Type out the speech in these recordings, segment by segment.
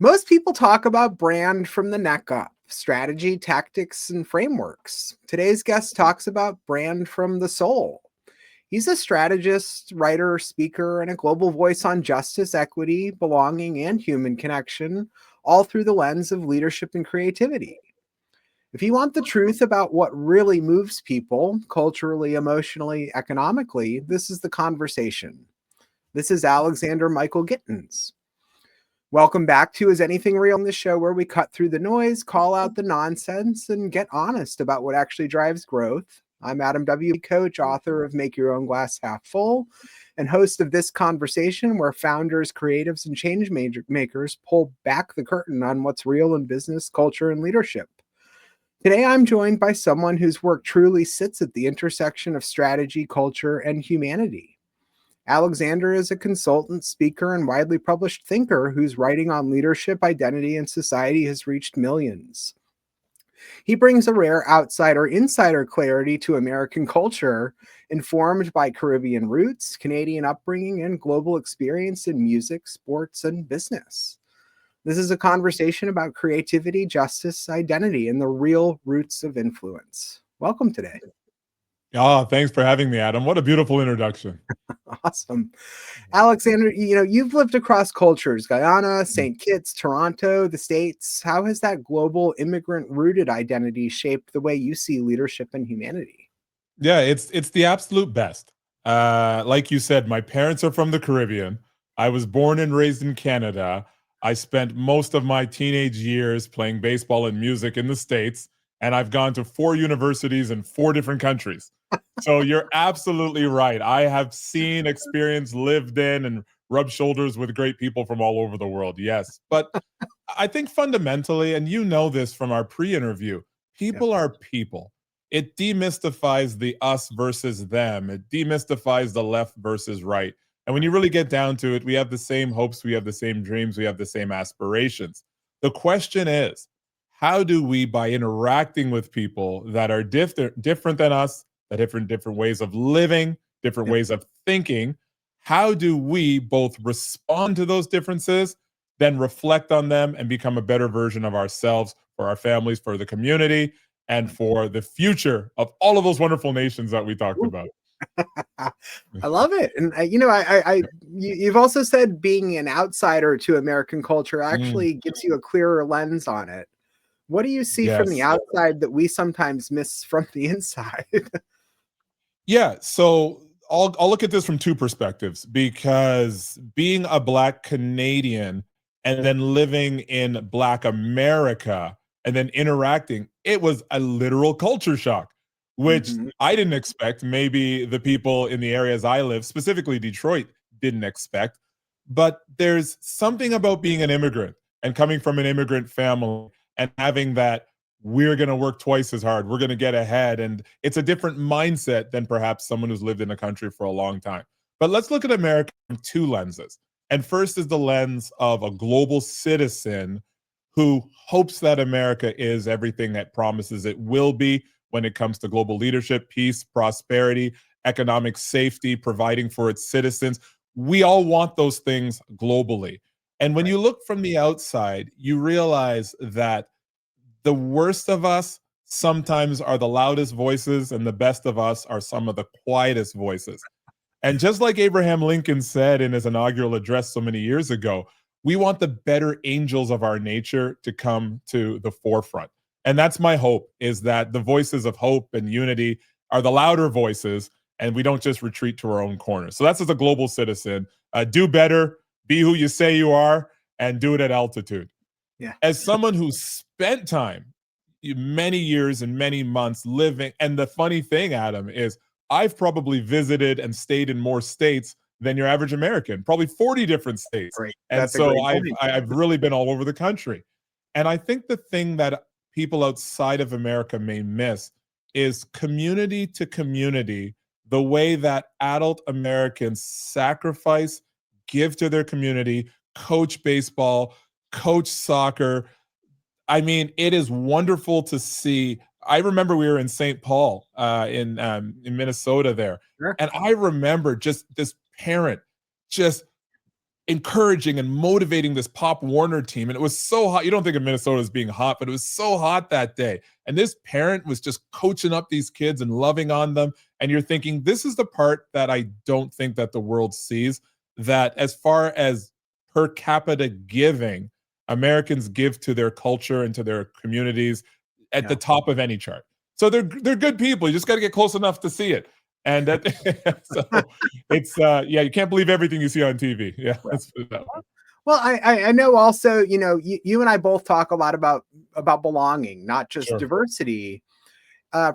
Most people talk about brand from the neck up, strategy, tactics, and frameworks. Today's guest talks about brand from the soul. He's a strategist, writer, speaker, and a global voice on justice, equity, belonging, and human connection, all through the lens of leadership and creativity. If you want the truth about what really moves people, culturally, emotionally, economically, this is the conversation. This is Alexander Michael Gittens. Welcome back to Is Anything Real? The show where we cut through the noise, call out the nonsense, and get honest about what actually drives growth. I'm Adam W. Coach, author of Make Your Own Glass Half Full, and host of this conversation where founders, creatives, and change makers pull back the curtain on what's real in business, culture, and leadership. Today, I'm joined by someone whose work truly sits at the intersection of strategy, culture, and humanity. Alexander is a consultant, speaker, and widely published thinker whose writing on leadership, identity, and society has reached millions. He brings a rare outsider-insider clarity to American culture, informed by Caribbean roots, Canadian upbringing, and global experience in music, sports, and business. This is a conversation about creativity, justice, identity, and the real roots of influence. Welcome today. Oh, thanks for having me, Adam. What a beautiful introduction. Awesome. Alexander, you've lived across cultures, Guyana, St. Kitts, Toronto, the States. How has that global immigrant-rooted identity shaped the way you see leadership and humanity? Yeah, it's the absolute best. Like you said, my parents are from the Caribbean. I was born and raised in Canada. I spent most of my teenage years playing baseball and music in the States, and I've gone to 4 universities in 4 different countries. So you're absolutely right. I have seen, experienced, lived in, and rubbed shoulders with great people from all over the world. Yes. But I think fundamentally, and you know this from our pre-interview, people are people. It demystifies the us versus them. It demystifies the left versus right. And when you really get down to it, we have the same hopes, we have the same dreams, we have the same aspirations. The question is, how do we, by interacting with people that are different than us, that different ways of living, different ways of thinking, how do we both respond to those differences, then reflect on them and become a better version of ourselves for our families, for the community, and for the future of all of those wonderful nations that we talked about? I love it. And you've also said being an outsider to American culture actually gives you a clearer lens on it. What do you see from the outside that we sometimes miss from the inside? Yeah, so I'll look at this from 2 perspectives, because being a Black Canadian and then living in Black America and then interacting, it was a literal culture shock, which I didn't expect. Maybe the people in the areas I live, specifically Detroit, didn't expect. But there's something about being an immigrant and coming from an immigrant family and having that we're going to work twice as hard, we're going to get ahead. And it's a different mindset than perhaps someone who's lived in a country for a long time. But let's look at America from 2 lenses. And first is the lens of a global citizen who hopes that America is everything that promises it will be when it comes to global leadership, peace, prosperity, economic safety, providing for its citizens. We all want those things globally. And when you look from the outside, you realize that the worst of us sometimes are the loudest voices, and the best of us are some of the quietest voices. And just like Abraham Lincoln said in his inaugural address so many years ago, we want the better angels of our nature to come to the forefront. And that's my hope, is that the voices of hope and unity are the louder voices, and we don't just retreat to our own corner. So that's as a global citizen. Do better, be who you say you are, and do it at altitude. Yeah. As someone who spent time, many years and many months living, and the funny thing, Adam, is I've probably visited and stayed in more states than your average American, probably 40 different states. Great. And so I've really been all over the country. And I think the thing that people outside of America may miss is community to community, the way that adult Americans sacrifice, give to their community, coach baseball, coach soccer. I mean, it is wonderful to see. I remember we were in St. Paul in Minnesota there. Sure. And I remember just this parent just encouraging and motivating this Pop Warner team. And it was so hot. You don't think of Minnesota as being hot, but it was so hot that day. And this parent was just coaching up these kids and loving on them. And you're thinking, this is the part that I don't think that the world sees, that as far as per capita giving, Americans give to their culture and to their communities at the top of any chart. So they're good people. You just got to get close enough to see it. And that, so it's yeah, you can't believe everything you see on TV. Yeah, let's put it that way. Well, I know also, you know, you and I both talk a lot about belonging, not just diversity.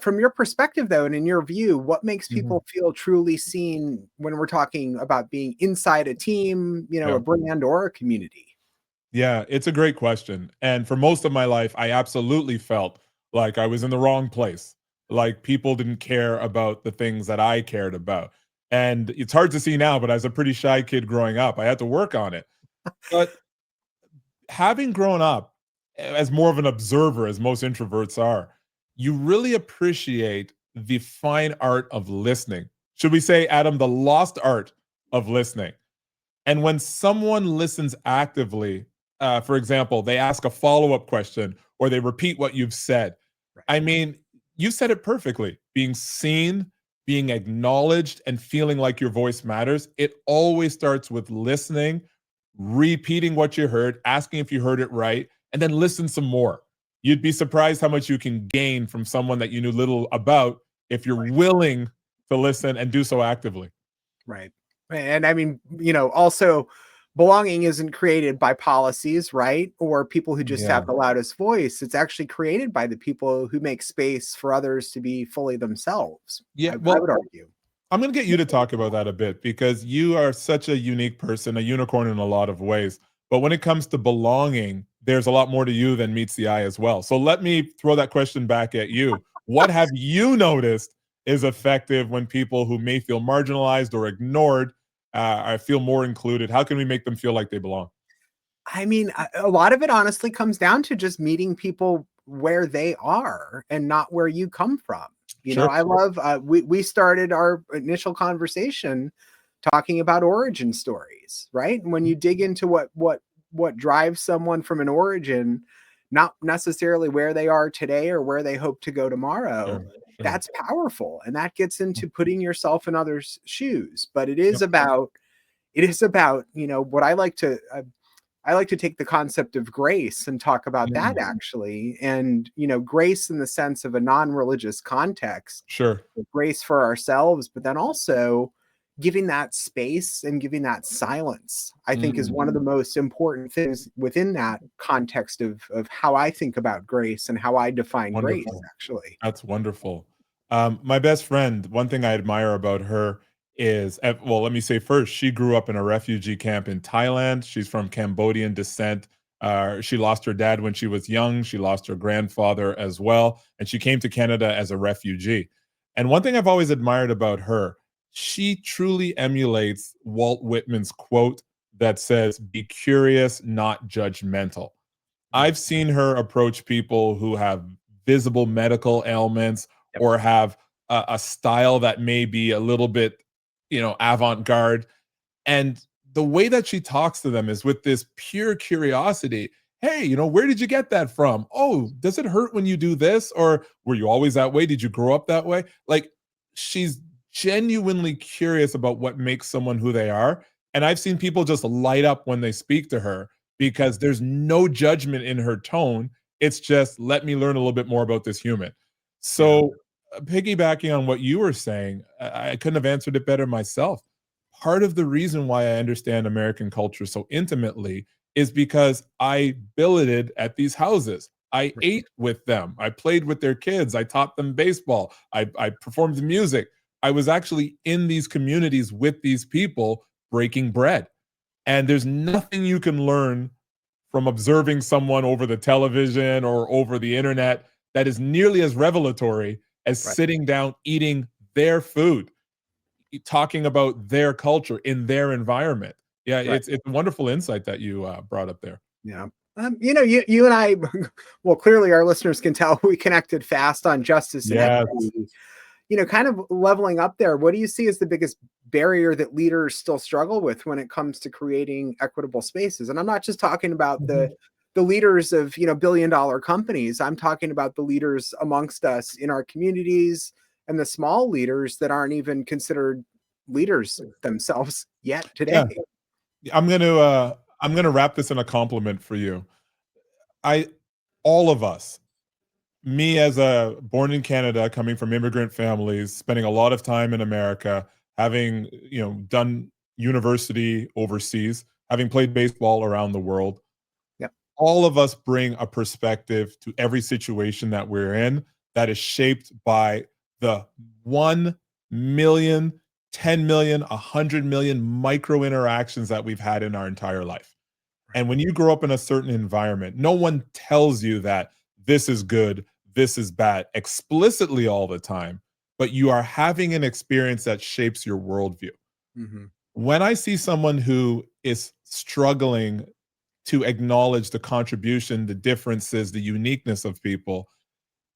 From your perspective, though, and in your view, what makes people feel truly seen when we're talking about being inside a team, you know, a brand or a community? Yeah, it's a great question. And for most of my life, I absolutely felt like I was in the wrong place. Like people didn't care about the things that I cared about. And it's hard to see now, but as a pretty shy kid growing up, I had to work on it. But having grown up as more of an observer, as most introverts are, you really appreciate the fine art of listening. Should we say, Adam, the lost art of listening? And when someone listens actively, for example, they ask a follow-up question or they repeat what you've said. I mean, you said it perfectly. Being seen, being acknowledged, and feeling like your voice matters. It always starts with listening, repeating what you heard, asking if you heard it right, and then listen some more. You'd be surprised how much you can gain from someone that you knew little about if you're willing to listen and do so actively. Right. And I mean, you know, also belonging isn't created by policies, right? Or people who just have the loudest voice. It's actually created by the people who make space for others to be fully themselves. Yeah, I would argue. I'm going to get you to talk about that a bit because you are such a unique person, a unicorn in a lot of ways. But when it comes to belonging, there's a lot more to you than meets the eye as well. So let me throw that question back at you. What have you noticed is effective when people who may feel marginalized or ignored feel more included? How can we make them feel like they belong? I mean, a lot of it honestly comes down to just meeting people where they are and not where you come from. You know, I love, we started our initial conversation talking about origin stories, right? And when you dig into what drives someone from an origin, not necessarily where they are today or where they hope to go tomorrow, that's powerful. And that gets into putting yourself in others' shoes. But it is about, you know, what I like to take the concept of grace and talk about that actually. And, you know, grace in the sense of a non-religious context, grace for ourselves, but then also giving that space and giving that silence, I think is one of the most important things within that context of how I think about grace and how I define grace, actually. That's wonderful. My best friend, one thing I admire about her is, well, let me say first, she grew up in a refugee camp in Thailand. She's from Cambodian descent. She lost her dad when she was young. She lost her grandfather as well. And she came to Canada as a refugee. And one thing I've always admired about her, she truly emulates Walt Whitman's quote that says, "Be curious, not judgmental." I've seen her approach people who have visible medical ailments or have a style that may be a little bit, you know, avant-garde. And the way that she talks to them is with this pure curiosity. Hey, you know, where did you get that from? Oh, does it hurt when you do this? Or were you always that way? Did you grow up that way? Like, she's genuinely curious about what makes someone who they are. And I've seen people just light up when they speak to her because there's no judgment in her tone. It's just, let me learn a little bit more about this human. So, piggybacking on what you were saying, I couldn't have answered it better myself. Part of the reason why I understand American culture so intimately is because I billeted at these houses. I ate with them. I played with their kids. I taught them baseball. I performed music. I was actually in these communities with these people breaking bread. And there's nothing you can learn from observing someone over the television or over the internet that is nearly as revelatory as sitting down eating their food, talking about their culture in their environment. Yeah, it's a wonderful insight that you brought up there. Yeah. You know, you and I, well, clearly our listeners can tell we connected fast on justice and equity. kind of leveling up there, what do you see as the biggest barrier that leaders still struggle with when it comes to creating equitable spaces? And I'm not just talking about the leaders of, billion-dollar companies. I'm talking about the leaders amongst us in our communities and the small leaders that aren't even considered leaders themselves yet today. Yeah. I'm gonna wrap this in a compliment for you. All of us, me as a born in Canada, coming from immigrant families, spending a lot of time in America, having done university overseas, having played baseball around the world, Yep. all of us bring a perspective to every situation that we're in that is shaped by the 1 million, 10 million, 100 million micro interactions that we've had in our entire life. And when you grow up in a certain environment, no one tells you that this is good, this is bad explicitly all the time, but you are having an experience that shapes your worldview. Mm-hmm. When I see someone who is struggling to acknowledge the contribution, the differences, the uniqueness of people,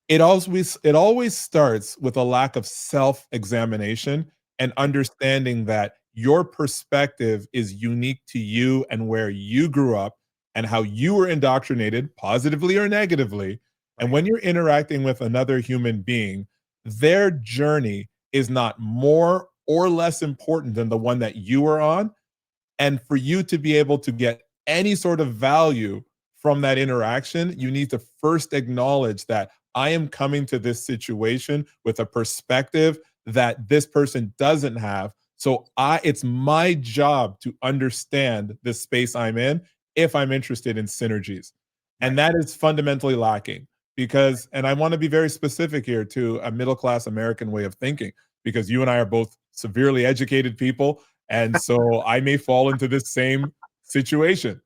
it always starts with a lack of self-examination and understanding that your perspective is unique to you and where you grew up and how you were indoctrinated, positively or negatively. And Right. when you're interacting with another human being, their journey is not more or less important than the one that you are on. And for you to be able to get any sort of value from that interaction, you need to first acknowledge that I am coming to this situation with a perspective that this person doesn't have. So it's my job to understand the space I'm in if I'm interested in synergies. And Right. that is fundamentally lacking because, and I want to be very specific here to a middle class American way of thinking, because you and I are both severely educated people. And so I may fall into this same situation.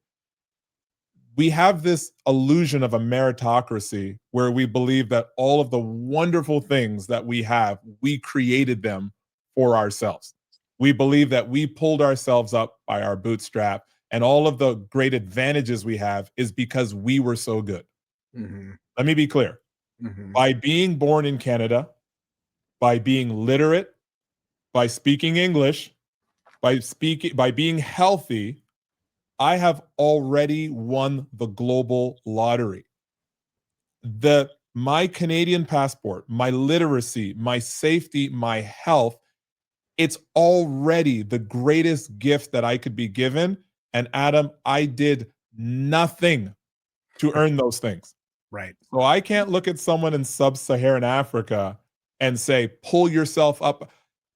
We have this illusion of a meritocracy where we believe that all of the wonderful things that we have, we created them for ourselves. We believe that we pulled ourselves up by our bootstrap, and all of the great advantages we have is because we were so good. Mm-hmm. Let me be clear. Mm-hmm. By being born in Canada, by being literate, by speaking English, by being healthy, I have already won the global lottery. My Canadian passport, my literacy, my safety, my health, it's already the greatest gift that I could be given. And Adam, I did nothing to earn those things. Right. So I can't look at someone in sub-Saharan Africa and say, pull yourself up.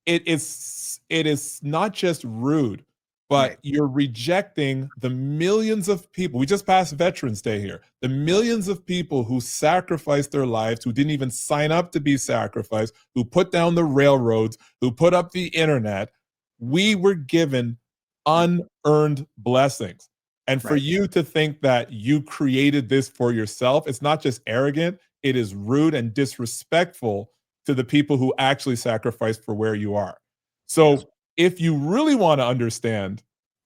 It is not just rude, but Right. you're rejecting the millions of people. We just passed Veterans Day here. The millions of people who sacrificed their lives, who didn't even sign up to be sacrificed, who put down the railroads, who put up the internet. We were given unearned blessings. And for Right. you to think that you created this for yourself, it's not just arrogant, it is rude and disrespectful to the people who actually sacrificed for where you are. Yes. So if you really want to understand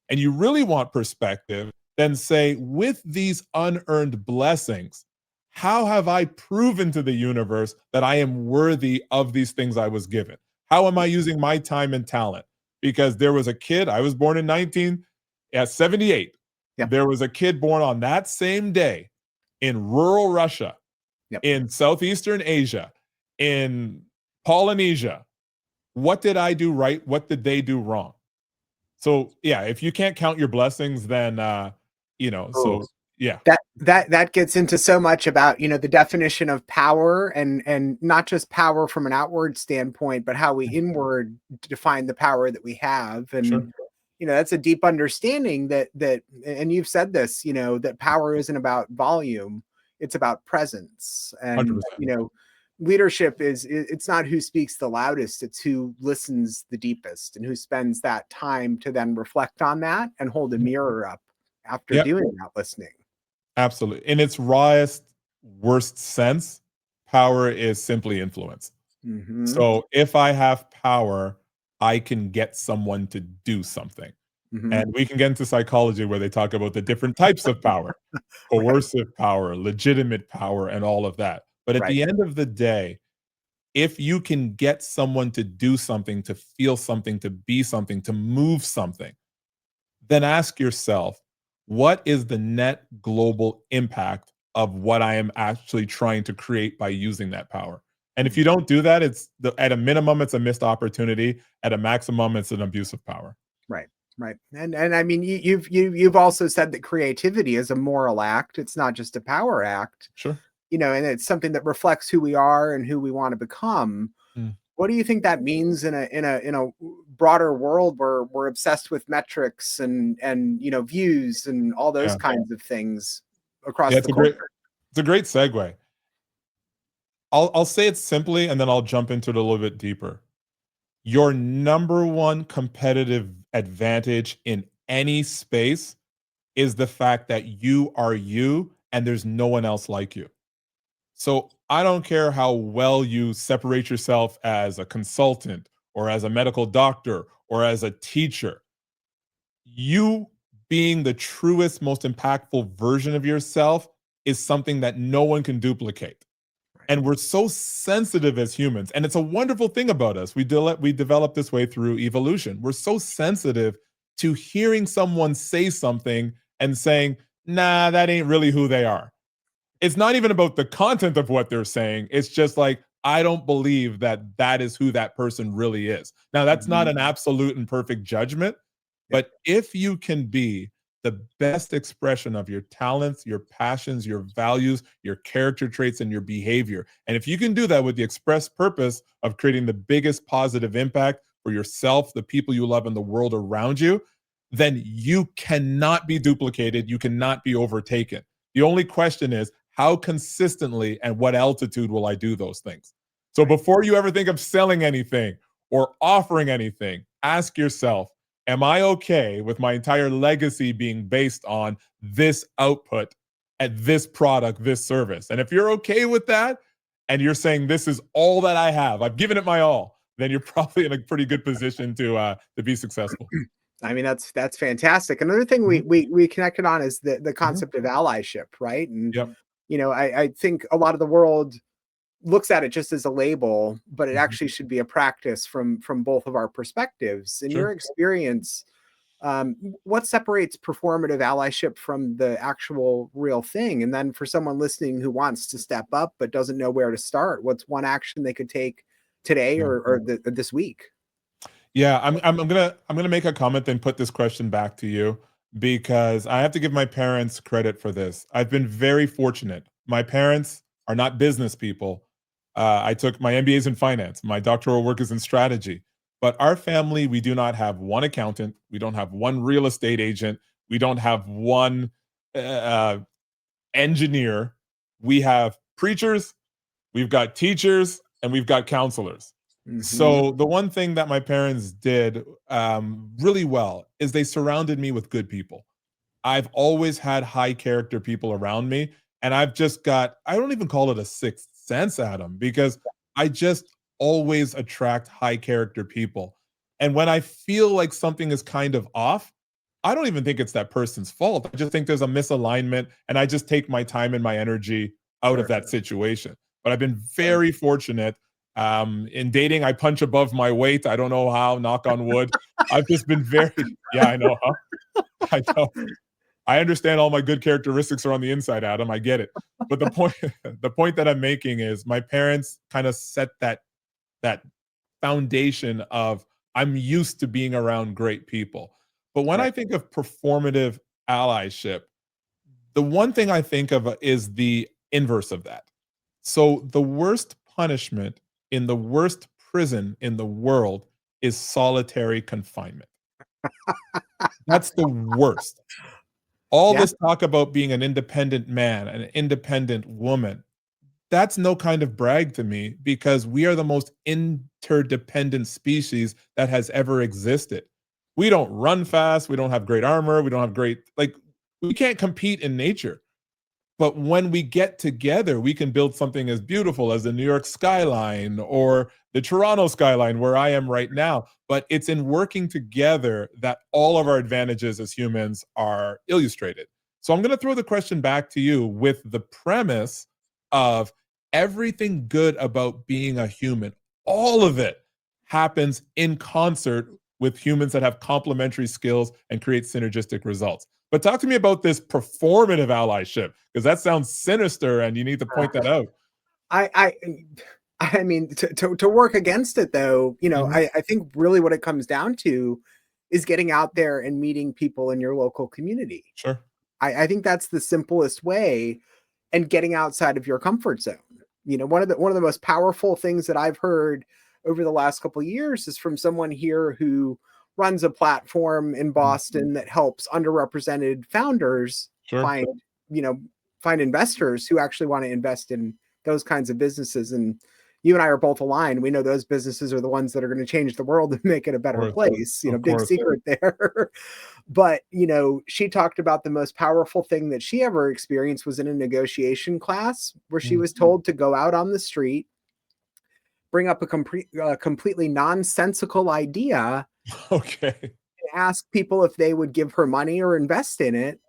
and you really want perspective, then say, with these unearned blessings, how have I proven to the universe that I am worthy of these things I was given? How am I using my time and talent? Because there was a kid, I was born in 1978. Yep. There was a kid born on that same day in rural Russia, Yep. in Southeastern Asia, in Polynesia. What did I do right? What did they do wrong? So yeah, if you can't count your blessings, then Oh, so yeah. that gets into so much about, the definition of power, and not just power from an outward standpoint, but how we inward define the power that we have. And Sure. that's a deep understanding that and you've said this, that power isn't about volume, it's about presence. And 100%. leadership it's not who speaks the loudest, it's who listens the deepest and who spends that time to then reflect on that and hold a mirror up after Yep, doing that listening. absolutely. In its rawest, worst sense, power is simply influence. Mm-hmm. So if I have power, I can get someone to do something. Mm-hmm. And we can get into psychology where they talk about the different types of power, Right. coercive power, legitimate power, and all of that. But at Right. the end of the day, If you can get someone to do something, to feel something, to be something, to move something, then ask yourself, what is the net global impact of what I am actually trying to create by using that power? And if you don't do that, at a minimum, it's a missed opportunity. At a maximum, it's an abuse of power. Right, right. And I mean, you've also said that creativity is a moral act. It's not just a power act, Sure. and it's something that reflects who we are and who we want to become. Mm. What do you think that means in a broader world where we're obsessed with metrics and views and all those Yeah. kinds of things Yeah, across the culture? it's a great segue. I'll say it simply and then I'll jump into it a little bit deeper. Your number one competitive advantage in any space is the fact that you are you and there's no one else like you. So I don't care how well you separate yourself as a consultant or as a medical doctor or as a teacher. You being the truest, most impactful version of yourself is something that no one can duplicate. And we're so sensitive as humans. And it's a wonderful thing about us. We develop this way through evolution. We're so sensitive to hearing someone say something and saying, nah, that ain't really who they are. It's not even about the content of what they're saying. It's just like, I don't believe that that is who that person really is. Now, that's not an Mhm. absolute and perfect judgment, Yeah, but if you can be the best expression of your talents, your passions, your values, your character traits, and your behavior, and if you can do that with the express purpose of creating the biggest positive impact for yourself, the people you love, and the world around you, then you cannot be duplicated. You cannot be overtaken. The only question is, how consistently and what altitude will I do those things? So right. before you ever think of selling anything or offering anything, ask yourself, am I okay with my entire legacy being based on this output at this product, this service? And if you're okay with that, and you're saying this is all that I have, I've given it my all, then you're probably in a pretty good position to be successful. I mean, that's fantastic. Another thing we Mhm, we we connected on is the mhm. concept of allyship, right? And Yep. I think a lot of the world looks at it just as a label, but it Mhm. actually should be a practice from both of our perspectives. In your Sure. experience, what separates performative allyship from the actual real thing? And then for someone listening who wants to step up but doesn't know where to start, what's one action they could take today Yeah. or this week? Yeah, I'm gonna make a comment, then put this question back to you because I have to give my parents credit for this. I've been very fortunate. My parents are not business people. I took my MBAs in finance. My doctoral work is in strategy. But our family, we do not have one accountant. We don't have one real estate agent. We don't have one uh, engineer. We have preachers. We've got teachers, and we've got counselors. Hmm. So the one thing that my parents did really well is they surrounded me with good people. I've always had high character people around me, and I've just got, I don't even call it a sixth sense, Adam, because I just always attract high character people. And when I feel like something is kind of off, I don't even think it's that person's fault. I just think there's a misalignment, and I just take my time and my energy out of Sure. that situation. But I've been Sure. very fortunate. In dating, I punch above my weight. I don't know how, knock on wood. I've just been very, yeah, I know, huh? I know. I understand all my good characteristics are on the inside, Adam. I get it. But the point the point that I'm making is my parents kind of set that foundation of I'm used to being around great people. But when Right. I think of performative allyship, the one thing I think of is the inverse of that. So the worst punishment in the worst prison in the world is solitary confinement. That's the worst. All Yeah. this talk about being an independent man, an independent woman, that's no kind of brag to me because we are the most interdependent species that has ever existed. We don't run fast, we don't have great armor, we don't have great, like, we can't compete in nature. But when we get together, we can build something as beautiful as the New York skyline or the Toronto skyline where I am right now. But it's in working together that all of our advantages as humans are illustrated. So I'm going to throw the question back to you with the premise of everything good about being a human, all of it happens in concert with humans that have complementary skills and create synergistic results. But talk to me about this performative allyship, because that sounds sinister and you need to point that out. I I mean, to work against it though, Mhm. I think really what it comes down to is getting out there and meeting people in your local community. Sure. I think that's the simplest way, and getting outside of your comfort zone. One of the most powerful things that I've heard over the last couple of years is from someone here who runs a platform in Mhm. Boston that helps underrepresented founders Sure. find, you know, find investors who actually want to invest in those kinds of businesses. And you and I are both aligned. We know those businesses are the ones that are going to change the world and make it a better Of course. place. Of Big course. secret there. But, she talked about the most powerful thing that she ever experienced was in a negotiation class where she was told to go out on the street, bring up a completely nonsensical idea, Okay. and ask people if they would give her money or invest in it,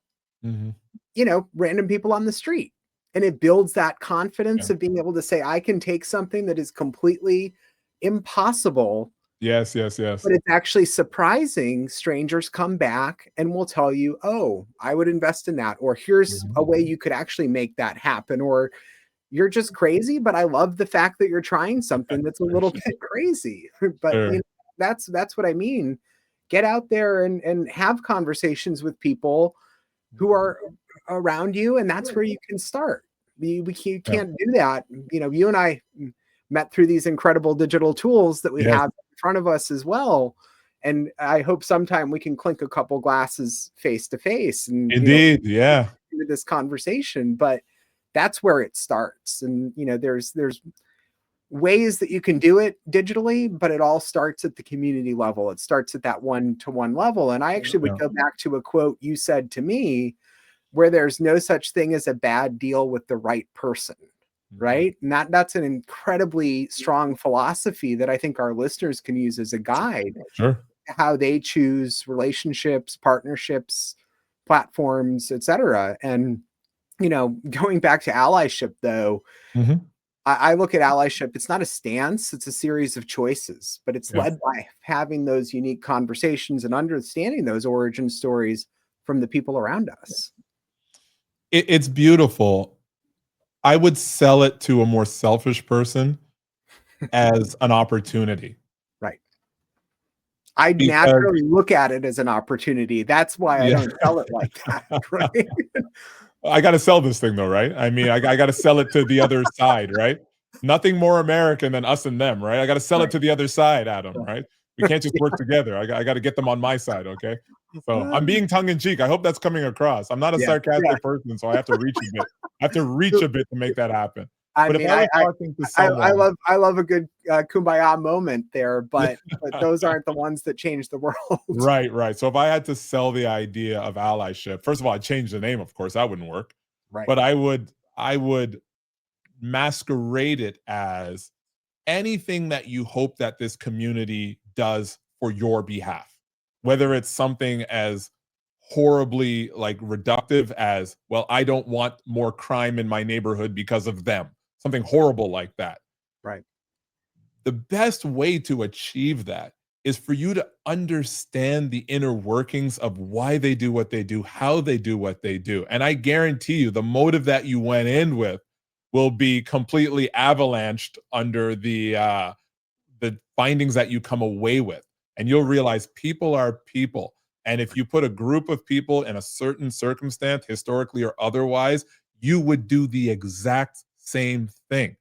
Mhm. random people on the street. And it builds that Yeah. confidence of being able to say, I can take something that is completely impossible, Yes, yes, yes. but it's actually surprising. Strangers come back and will tell you, oh, I would invest in that. Or here's Mhm. a way you could actually make that happen. Or you're just crazy, but I love the fact that you're trying something that's a For little sure. bit crazy. But Sure. that's what I mean. Get out there and have conversations with people who are around you, and that's where you can start. You Yeah. can't do that. You and I met through these incredible digital tools that we Yes. have in front of us as well. And I hope sometime we can clink a couple glasses face to face and Indeed. Yeah. into this conversation. But that's where it starts. And there's ways that you can do it digitally, but it all starts at the community level. It starts at that one-to-one level. And I actually would Yeah. go back to a quote you said to me, where there's no such thing as a bad deal with the right person, Mhm. right? And that's an incredibly strong philosophy that I think our listeners can use as a guide Sure. to how they choose relationships, partnerships, platforms, etc. And going back to allyship though, Mhm. I look at allyship, it's not a stance, it's a series of choices, but it's Yeah. led by having those unique conversations and understanding those origin stories from the people around us. It's beautiful. I would sell it to a more selfish person as an opportunity Right. I because naturally look at it as an opportunity. That's why I yeah. don't sell it like that, right? I gotta sell this thing though, right? I mean, I gotta sell it to the other side, right? Nothing more American than us and them, right? I gotta sell it Right. to the other side, Adam, right? We can't just work together. I gotta get them on my side, okay? So I'm being tongue in cheek. I hope that's coming across. I'm not a Yeah, yeah. sarcastic person, so I have to reach a bit. I have to reach a bit to make that happen. I But if mean, I was talking to I someone, love a good, kumbaya moment there, but those aren't the ones that change the world. right, right. So if I had to sell the idea of allyship, first of all, I'd change the name, of course, that wouldn't work. Right. But I would masquerade it as anything that you hope that this community does for your behalf, whether it's something as horribly like reductive as, well, I don't want more crime in my neighborhood because of them, something horrible like that. Right. The best way to achieve that is for you to understand the inner workings of why they do what they do, how they do what they do. And I guarantee you, the motive that you went in with will be completely avalanched under the findings that you come away with. And you'll realize people are people. And if you put a group of people in a certain circumstance, historically or otherwise, you would do the exact same thing.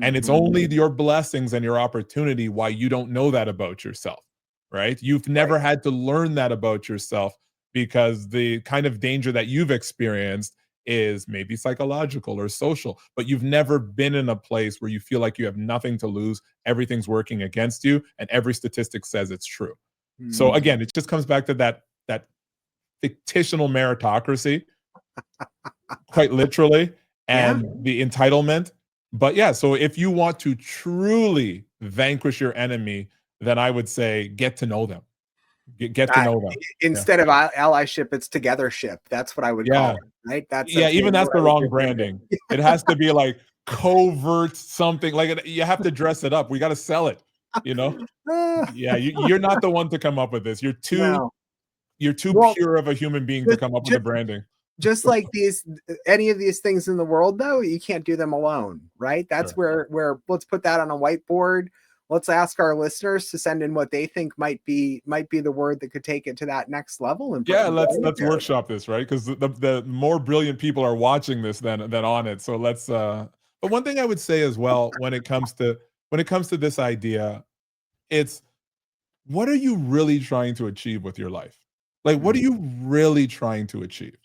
And it's Mhm. only your blessings and your opportunity why you don't know that about yourself, right? You've Right. never had to learn that about yourself because the kind of danger that you've experienced is maybe psychological or social, but you've never been in a place where you feel like you have nothing to lose, everything's working against you, and every statistic says it's true. So Mhm. again, it just comes back to that fictional meritocracy, quite literally, Yeah. and the entitlement. But yeah, so if you want to truly vanquish your enemy, then I would say get to know them. Get to I know them. Yeah. Instead of allyship, it's togethership. That's what I would call Yeah. it, right? Yeah, That's maybe even that's where the I would wrong differentiate. branding. It has to be like covert something. Like you have to dress it up. We got to sell it. You know? Yeah, you're not the one to come up with this. No. You're too Well, pure of a human being to come up with the branding. Just like any of these things in the world, though, you can't do them alone, right? That's Sure. where let's put that on a whiteboard. Let's ask our listeners to send in what they think might be the word that could take it to that next level. And Yeah, let's workshop this, right? Because the more brilliant people are watching this than on it. So let's. But one thing I would say as well when it comes to this idea, it's what are you really trying to achieve with your life? Like, what are you really trying to achieve?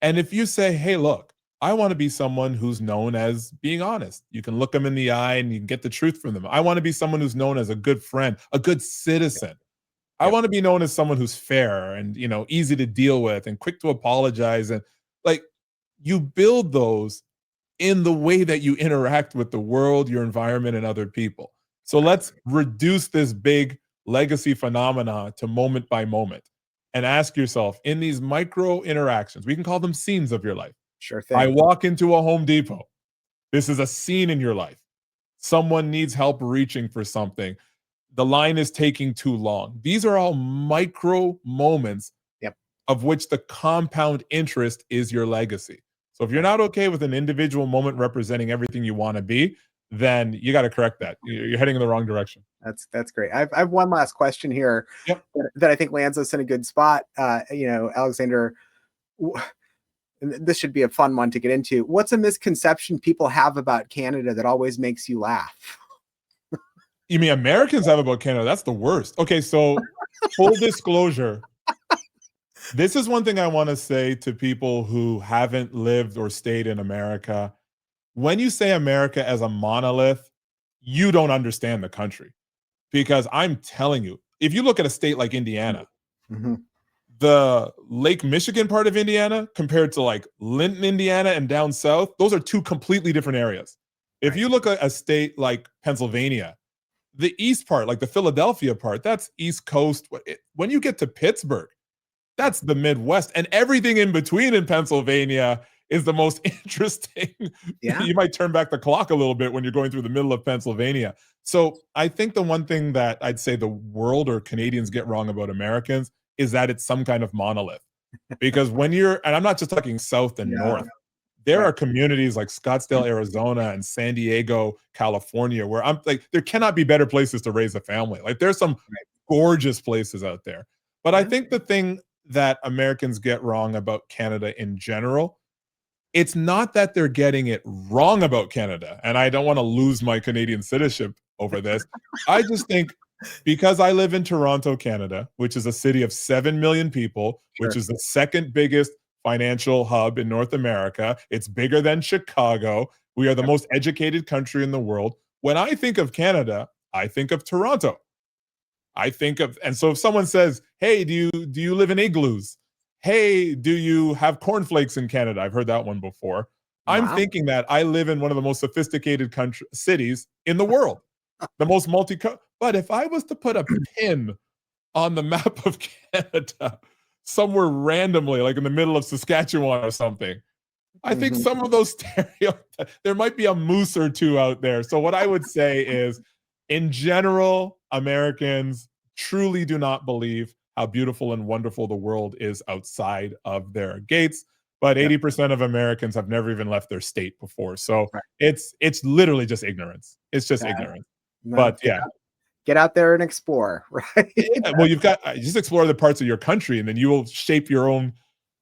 And if you say, hey, look, I want to be someone who's known as being honest. You can look them in the eye and you can get the truth from them. I want to be someone who's known as a good friend, a good citizen. I want to be known as someone who's fair and, easy to deal with and quick to apologize. And like you build those in the way that you interact with the world, your environment, and other people. So let's reduce this big legacy phenomena to moment by moment and ask yourself in these micro interactions, we can call them scenes of your life. Sure thing. I walk into a Home Depot. This is a scene in your life. Someone needs help reaching for something. The line is taking too long. These are all micro moments of which the compound interest is your legacy. So if you're not okay with an individual moment representing everything you want to be, then you got to correct that. You're heading in the wrong direction. That's great. I've one last question here that I think lands us in a good spot. Alexander, this should be a fun one to get into. What's a misconception people have about Canada that always makes you laugh? You mean Americans have about Canada? That's the worst. Okay, so full disclosure, this is one thing I want to say to people who haven't lived or stayed in America. When you say America as a monolith, you don't understand the country. Because I'm telling you, if you look at a state like Indiana, the Lake Michigan part of Indiana compared to like Linton, Indiana, and down south, those are two completely different areas. If you look at a state like Pennsylvania, the east part, like the Philadelphia part, that's East Coast. When you get to Pittsburgh, that's the Midwest, and everything in between in Pennsylvania is the most interesting. Yeah. You might turn back the clock a little bit when you're going through the middle of Pennsylvania. So I think the one thing that I'd say the world or Canadians get wrong about Americans is that it's some kind of monolith. Because when and I'm not just talking south and north, there are communities like Scottsdale, Arizona, and San Diego, California, where I'm like, there cannot be better places to raise a family. Like there's some gorgeous places out there. But I think the thing that Americans get wrong about Canada in general, it's not that they're getting it wrong about Canada. And I don't want to lose my Canadian citizenship over this. I just think because I live in Toronto, Canada, which is a city of 7 million people, which is the second biggest financial hub in North America. It's bigger than Chicago. We are the most educated country in the world. When I think of Canada, I think of Toronto. And so if someone says, hey, do you live in igloos? Hey, do you have cornflakes in Canada? I've heard that one before. I'm thinking that I live in one of the most sophisticated cities in the world, the most But if I was to put a pin on the map of Canada somewhere randomly, like in the middle of Saskatchewan or something, I think some of those stereotypes, there might be a moose or two out there. So what I would say is, in general, Americans truly do not believe how beautiful and wonderful the world is outside of their gates. But 80% of Americans have never even left their state before. So it's literally just ignorance. It's just ignorance. But get out there and explore, right? Well, you just explore the parts of your country, and then you will shape your own.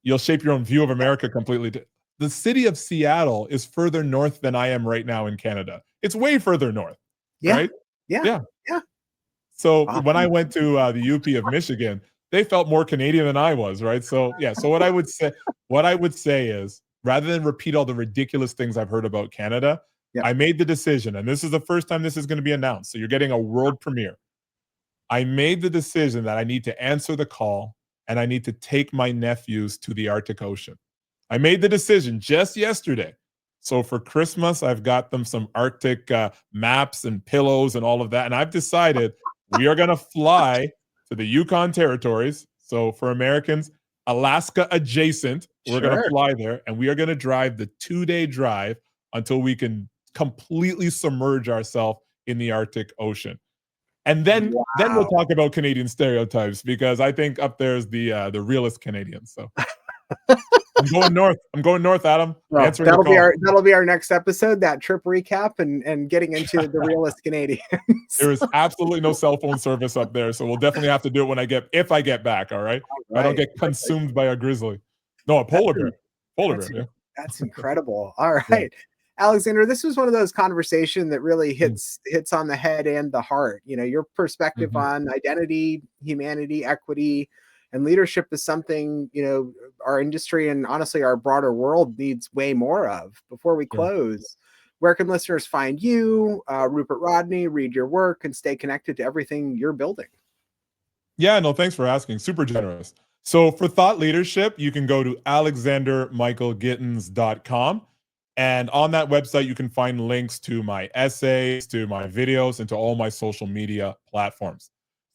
You'll shape your own view of America completely. The city of Seattle is further north than I am right now in Canada. It's way further north, right? Yeah. So when I went to the UP of Michigan, they felt more Canadian than I was, right? So So what I would say is, rather than repeat all the ridiculous things I've heard about Canada, I made the decision, and this is the first time this is going to be announced. So you're getting a world premiere. I made the decision that I need to answer the call and I need to take my nephews to the Arctic Ocean. I made the decision just yesterday. So for Christmas, I've got them some Arctic maps and pillows and all of that. And I've decided we are going to fly to the Yukon territories. So for Americans, Alaska adjacent, we're going to fly there and we are going to drive the 2-day drive until we can completely submerge ourselves in the Arctic Ocean. And then we'll Wow. talk about Canadian stereotypes, because I think up there's the realist Canadians. So I'm going north. I'm going north, Adam. Well, Answering the call. that'll be our next episode, that trip recap and getting into the realist Canadians. There is absolutely no cell phone service up there, so we'll definitely have to do it if I get back. All right, All I don't right. get consumed by a grizzly. No, a polar bear. Polar bear. Yeah. That's incredible. All Yeah. right. Alexander, this was one of those conversations that really Mm. hits on the head and the heart. You know, your perspective Mhm. on identity, humanity, equity, and leadership is something, you know, our industry and honestly our broader world needs way more of. Before we Sure. close, where can listeners find you, Rupert Rodney, read your work, and stay connected to everything you're building? Yeah, no, thanks for asking. Super generous. So for thought leadership, you can go to alexandermichaelgittens.com. And on that website, you can find links to my essays, to my videos, and to all my social media platforms.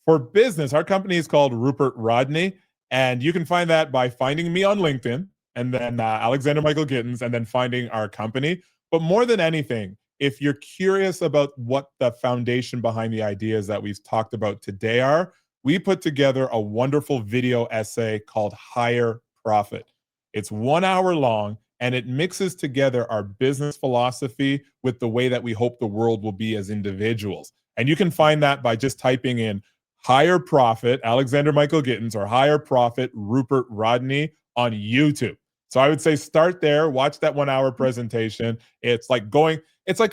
For business, our company is called Rupert Rodney. And you can find that by finding me on LinkedIn, and then Alexander Michael Gittens, and then finding our company. But more than anything, if you're curious about what the foundation behind the ideas that we've talked about today are, we put together a wonderful video essay called Higher Profit. It's 1 hour long, and it mixes together our business philosophy with the way that we hope the world will be as individuals. And you can find that by just typing in Higher Profit, Alexander Michael Gittens, or Higher Profit, Rupert Rodney on YouTube. So I would say start there, watch that 1 hour presentation. It's like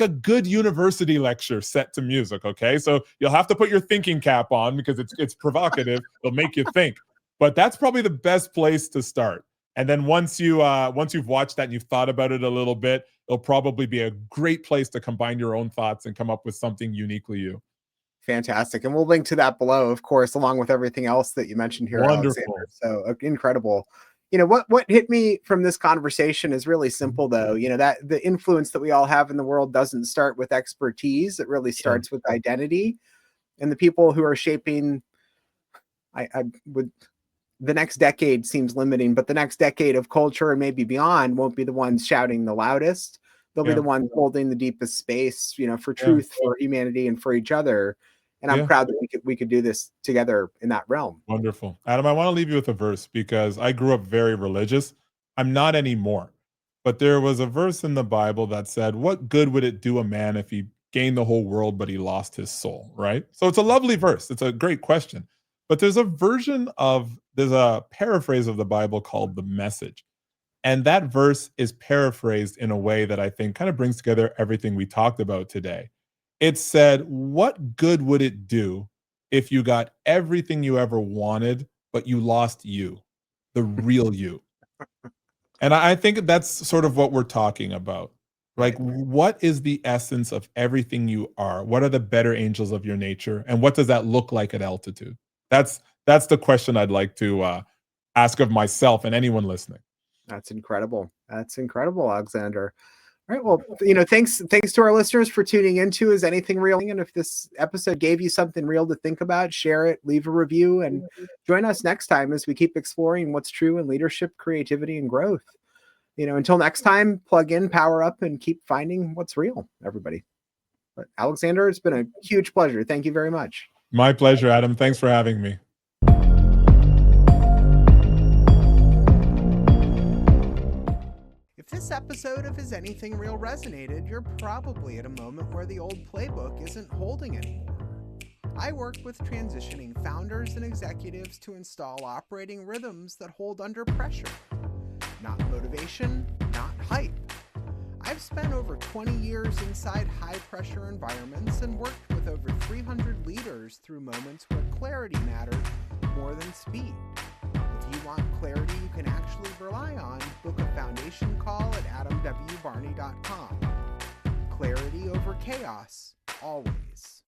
a good university lecture set to music, okay? So you'll have to put your thinking cap on because it's provocative. It'll make you think. But that's probably the best place to start. And then once you've watched that and you've thought about it a little bit, it'll probably be a great place to combine your own thoughts and come up with something uniquely you. Fantastic. And we'll link to that below, of course, along with everything else that you mentioned here, Alexander. Wonderful. So incredible. You know, what hit me from this conversation is really simple, though. You know, that the influence that we all have in the world doesn't start with expertise. It really Sure. starts with identity. And the people who are shaping, I would, the next decade seems limiting, but the next decade of culture and maybe beyond won't be the ones shouting the loudest. They'll be Yeah. the ones holding the deepest space, you know, for Yeah. truth, for humanity, and for each other. And I'm Yeah. proud that we could do this together in that realm. Wonderful. Adam, I want to leave you with a verse because I grew up very religious. I'm not anymore. But there was a verse in the Bible that said, "What good would it do a man if he gained the whole world but he lost his soul?" Right? So it's a lovely verse. It's a great question. But there's a paraphrase of the Bible called the Message. And that verse is paraphrased in a way that I think kind of brings together everything we talked about today. It said, "What good would it do if you got everything you ever wanted, but you lost you, the real you?" And I think that's sort of what we're talking about. Like, Right. what is the essence of everything you are? What are the better angels of your nature? And what does that look like at altitude? That's the question I'd like to ask of myself and anyone listening. That's incredible. That's incredible, Alexander. All right. Well, you know, thanks to our listeners for tuning into Is Anything Real? And if this episode gave you something real to think about, share it, leave a review, and join us next time as we keep exploring what's true in leadership, creativity, and growth. You know, until next time, plug in, power up, and keep finding what's real, everybody. But Alexander, it's been a huge pleasure. Thank you very much. My pleasure, Adam. Thanks for having me. If this episode of Is Anything Real resonated, you're probably at a moment where the old playbook isn't holding anymore. I work with transitioning founders and executives to install operating rhythms that hold under pressure. Not motivation, not hype. I've spent over 20 years inside high-pressure environments and worked with over 300 leaders through moments where clarity mattered more than speed. If you want clarity you can actually rely on, book a foundation call at adamwbarney.com. Clarity over chaos, always.